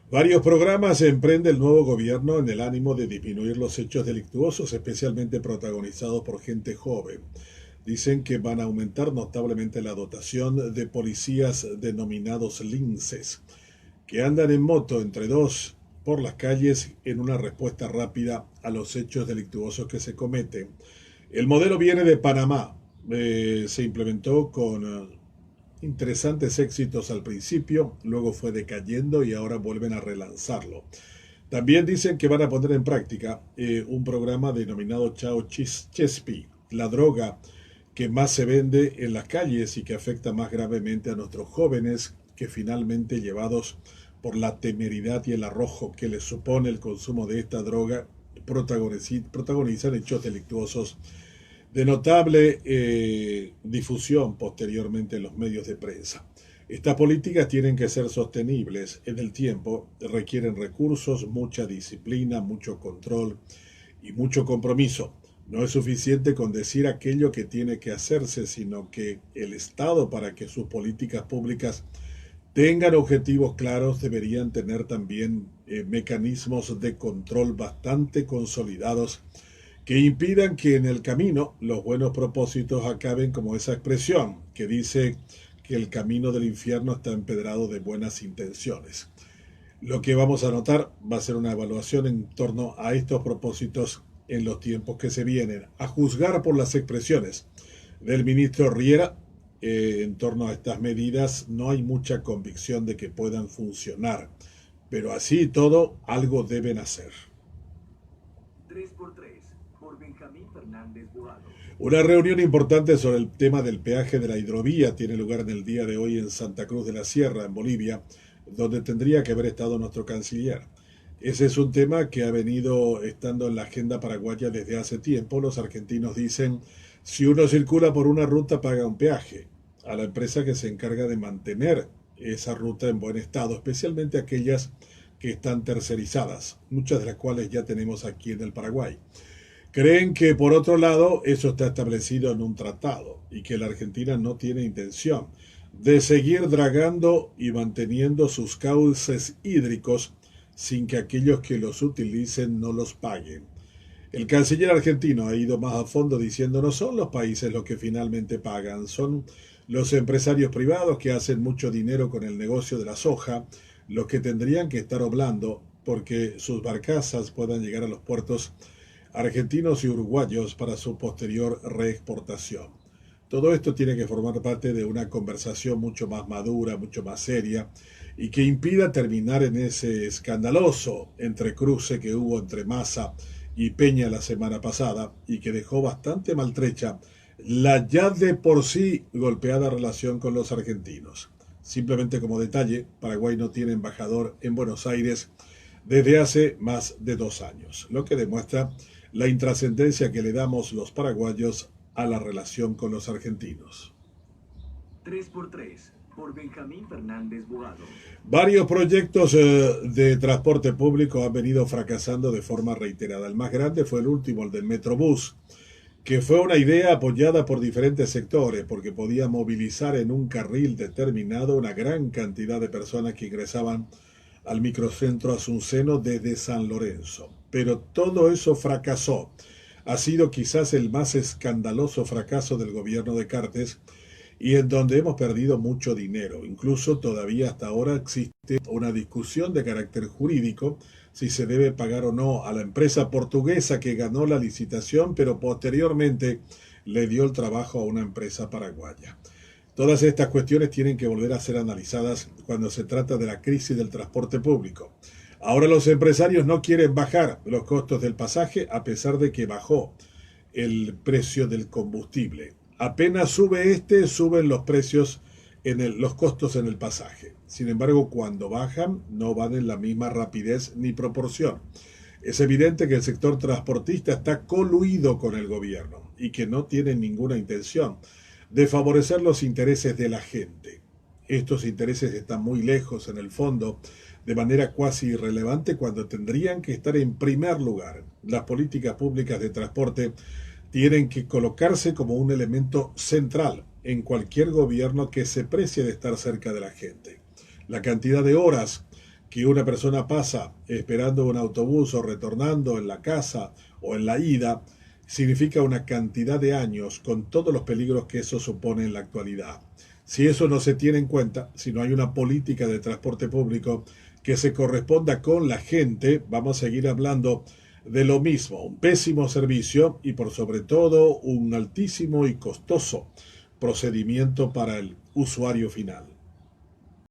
Varios programas emprende el nuevo gobierno en el ánimo de disminuir los hechos delictuosos, especialmente protagonizados por gente joven. Dicen que van a aumentar notablemente la dotación de policías denominados linces, que andan en moto entre dos por las calles en una respuesta rápida a los hechos delictuosos que se cometen. El modelo viene de Panamá. Se implementó con interesantes éxitos al principio, luego fue decayendo y ahora vuelven a relanzarlo. También dicen que van a poner en práctica un programa denominado Chao Chespi, la droga que más se vende en las calles y que afecta más gravemente a nuestros jóvenes, que finalmente llevados por la temeridad y el arrojo que les supone el consumo de esta droga, protagonizan hechos delictuosos de notable difusión posteriormente en los medios de prensa. Estas políticas tienen que ser sostenibles en el tiempo, requieren recursos, mucha disciplina, mucho control y mucho compromiso. No es suficiente con decir aquello que tiene que hacerse, sino que el Estado, para que sus políticas públicas tengan objetivos claros, deberían tener también mecanismos de control bastante consolidados que impidan que en el camino los buenos propósitos acaben como esa expresión que dice que el camino del infierno está empedrado de buenas intenciones. Lo que vamos a notar va a ser una evaluación en torno a estos propósitos en los tiempos que se vienen. A juzgar por las expresiones del ministro Riera en torno a estas medidas, no hay mucha convicción de que puedan funcionar. Pero así y todo, algo deben hacer. 3x3 por Benjamín Fernández Boado. Una reunión importante sobre el tema del peaje de la hidrovía tiene lugar en el día de hoy en Santa Cruz de la Sierra, en Bolivia, donde tendría que haber estado nuestro canciller. Ese es un tema que ha venido estando en la agenda paraguaya desde hace tiempo. Los argentinos dicen, si uno circula por una ruta paga un peaje a la empresa que se encarga de mantener esa ruta en buen estado, especialmente aquellas que están tercerizadas, muchas de las cuales ya tenemos aquí en el Paraguay. Creen que, por otro lado, eso está establecido en un tratado y que la Argentina no tiene intención de seguir dragando y manteniendo sus cauces hídricos sin que aquellos que los utilicen no los paguen. El canciller argentino ha ido más a fondo diciendo no son los países los que finalmente pagan, son los empresarios privados que hacen mucho dinero con el negocio de la soja los que tendrían que estar oblando porque sus barcazas puedan llegar a los puertos argentinos y uruguayos para su posterior reexportación. Todo esto tiene que formar parte de una conversación mucho más madura, mucho más seria, y que impida terminar en ese escandaloso entrecruce que hubo entre Massa y Peña la semana pasada y que dejó bastante maltrecha la ya de por sí golpeada relación con los argentinos. Simplemente como detalle, Paraguay no tiene embajador en Buenos Aires desde hace más de 2 años, lo que demuestra la intrascendencia que le damos los paraguayos a la relación con los argentinos. 3x3 por Benjamín Fernández Boado. Varios proyectos de transporte público han venido fracasando de forma reiterada. El más grande fue el último, el del Metrobús, que fue una idea apoyada por diferentes sectores porque podía movilizar en un carril determinado una gran cantidad de personas que ingresaban al microcentro Asunceno desde San Lorenzo. Pero todo eso fracasó. Ha sido quizás el más escandaloso fracaso del gobierno de Cartes y en donde hemos perdido mucho dinero. Incluso todavía hasta ahora existe una discusión de carácter jurídico si se debe pagar o no a la empresa portuguesa que ganó la licitación, pero posteriormente le dio el trabajo a una empresa paraguaya. Todas estas cuestiones tienen que volver a ser analizadas cuando se trata de la crisis del transporte público. Ahora los empresarios no quieren bajar los costos del pasaje a pesar de que bajó el precio del combustible. Apenas sube suben los precios los costos en el pasaje. Sin embargo, cuando bajan, no van en la misma rapidez ni proporción. Es evidente que el sector transportista está coluido con el gobierno y que no tiene ninguna intención de favorecer los intereses de la gente. Estos intereses están muy lejos en el fondo, de manera cuasi irrelevante cuando tendrían que estar en primer lugar. Las políticas públicas de transporte tienen que colocarse como un elemento central en cualquier gobierno que se precie de estar cerca de la gente. La cantidad de horas que una persona pasa esperando un autobús o retornando en la casa o en la ida, significa una cantidad de años con todos los peligros que eso supone en la actualidad. Si eso no se tiene en cuenta, si no hay una política de transporte público que se corresponda con la gente, vamos a seguir hablando de lo mismo, un pésimo servicio y por sobre todo un altísimo y costoso procedimiento para el usuario final.